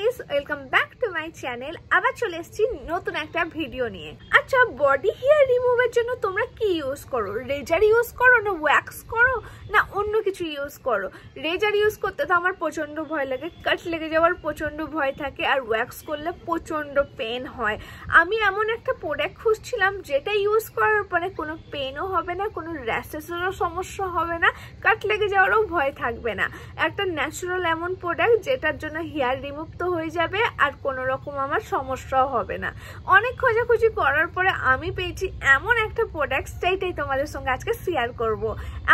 Guys, welcome back to my channel. আবার চলে এসেছি নতুন একটা ভিডিও নিয়ে। আচ্ছা, বডি হেয়ার রিমুভের জন্য তোমরা কি ইউজ করো? রেজার ইউজ করো, না ওয়্যাক্স করো, না অন্য কিছু ইউজ করো? রেজার ইউজ করতে তো আমার প্রচন্ড ভয় লাগে, কাট লেগে যাওয়ার প্রচন্ড ভয় থাকে, আর ওয়্যাক্স করলে প্রচন্ড পেন হয়। আমি এমন একটা প্রোডাক্ট খুঁজছিলাম যেটা ইউজ করার পরে কোনো পেনও হবে না, কোনো র্যাশেসেরও সমস্যা হবে না, কাট লেগে যাওয়ারও ভয় থাকবে না। একটা ন্যাচারাল এমন প্রোডাক্ট যেটার জন্য হেয়ার রিমুভ তো হয়ে যাবে আর কোনো রকম আমার সমস্যাও হবে না। অনেক খোঁজাখুঁজি করার পরে আমি পেয়েছি এমন একটা প্রোডাক্ট, সেইটাই তোমাদের সঙ্গে আজকে শেয়ার করব।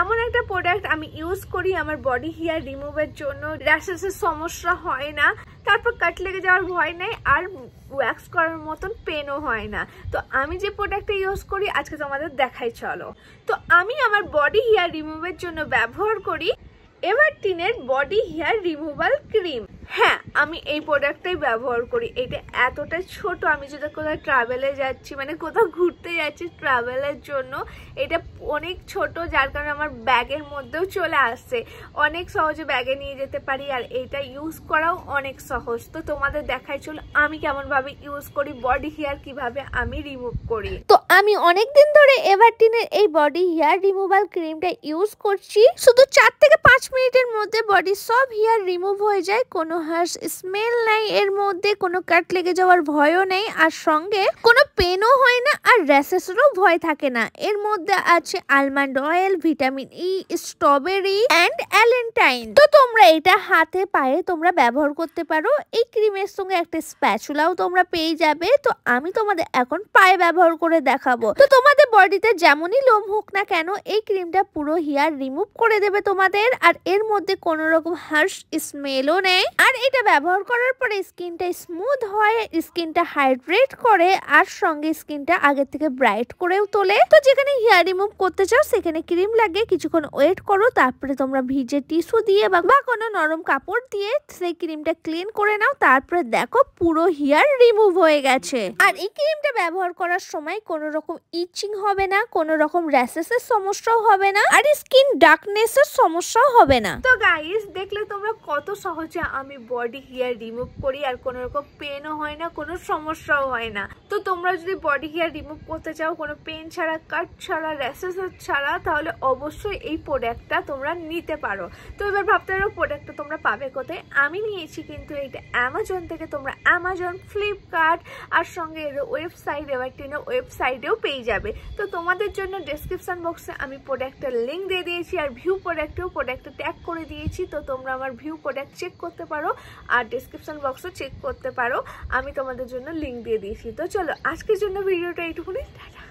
এমন একটা প্রোডাক্ট আমি ইউজ করি আমার বডি হেয়ার রিমুভের জন্য, র্যাশেসের সমস্যা হয় না, তারপর কাট লেগে যাওয়ার ভয় নেই, আর ওয়্যাক্স করার মতন পেনও হয় না। তো আমি যে প্রোডাক্টটা ইউজ করি আজকে তোমাদের দেখাই, চলো। তো আমি আমার বডি হেয়ার রিমুভের জন্য ব্যবহার করি এভারটিনের বডি হেয়ার রিমুভাল ক্রিম। হ্যাঁ, আমি এই প্রোডাক্টটাই ব্যবহার করি। এটা এতটা ছোট, আমি যদি কোথাও ট্রাভেলে যাচ্ছি, মানে কোথাও ঘুরতে যাচ্ছি ট্রাভেলের জন্য, এটা অনেক ছোট, যার কারণে আমার ব্যাগের মধ্যেও চলে আসছে, অনেক সহজে ব্যাগে নিয়ে যেতে পারি, আর এটা ইউজ করাও অনেক সহজ। তো তোমাদের দেখাই চলো আমি কেমন ভাবে ইউজ করি, বডি হেয়ার কিভাবে আমি রিমুভ করি। তো আমি অনেকদিন ধরে এভারটিনের এই বডি হেয়ার রিমুভাল ক্রিমটা ইউজ করছি। শুধু 4 থেকে 5 মিনিটের মধ্যে বডি সব হেয়ার রিমুভ হয়ে যায়, কোনো হার্শ স্মেল নাই, এর মধ্যে কোনো কাট লেগে যাওয়ার ভয়ও নেই, আর সঙ্গে কোনো পেনও হয় না, আর র্যাশেসেরও ভয় থাকে না। এর মধ্যে আছে almond oil, vitamin E, strawberry and allantoin. তো তোমরা এটা হাতে পায়ে তোমরা ব্যবহার করতে পারো। এই ক্রিমের সঙ্গে একটা স্প্যাচুলাও তোমরা পেয়ে যাবে। তো আমি তোমাদের এখন পায়ে ব্যবহার করে দেখাবো। তো তোমাদের বডিতে যেমনই লোম হোক না কেন, এই ক্রিমটা পুরো হেয়ার রিমুভ করে দেবে তোমাদের, আর এর মধ্যে কোনো রকম হার্শ স্মেলও নেই। আর এটা ব্যবহার করার পরে স্কিনটা স্মুথ হয়, স্কিনটা হাইড্রেট করে, আর সঙ্গে স্কিনটা আগের থেকে ব্রাইট করেও তোলে। তো যেখানে হেয়ার রিমুভ করতে চাও সেখানে ক্রিম লাগে, কিছুক্ষণ ওয়েট করো, তারপরে তোমরা ভিজে টিস্যু দিয়ে বা কোনো নরম কাপড় দিয়ে সেই ক্রিমটা ক্লিন করে নাও, তারপরে দেখো পুরো হেয়ার রিমুভ হয়ে গেছে। আর এই ক্রিমটা ব্যবহার করার সময় কোনো রকম ইচিং হবে না, কোনো রকম র্যাশেসের সমস্যাও হবে না, আর স্কিন ডার্কনেসের সমস্যাও হবে না। তো গাইস, দেখলে তোমরা কত সহজে আমি বডি হেয়ার রিমুভ করি, আর কোনো রকম পেনও হয় না, কোনো সমস্যাও হয় না। তো তোমরা যদি বডি হেয়ার রিমুভ করতে চাও কোনো পেন ছাড়া, কাট ছাড়া, র্যাশেস ছাড়া, তাহলে অবশ্যই এই প্রোডাক্টটা তোমরা নিতে পারো। তো এবার ভাবতে পারো প্রোডাক্টটা তোমরা পাবে কোথায়? আমি নিয়েছি কিন্তু এটা অ্যামাজন থেকে। তোমরা অ্যামাজন, ফ্লিপকার্ট আর সঙ্গে এর ওয়েবসাইট, এভারটিনের ওয়েবসাইটেও পেয়ে যাবে। তো তোমাদের জন্য ডেসক্রিপশন বক্সে আমি প্রোডাক্টের লিঙ্ক দিয়ে দিয়েছি, আর ভিউ প্রোডাক্টেও প্রোডাক্টটা ট্যাগ করে দিয়েছি। তো তোমরা আমার ভিউ প্রোডাক্ট চেক করতে পারো, আর ডেসক্রিপশন বক্সও চেক করতে পারো, আমি তোমাদের জন্য লিঙ্ক দিয়ে দিয়েছি। তো চলো, আজকের জন্য ভিডিওটা এইটুকুনি। টাটা।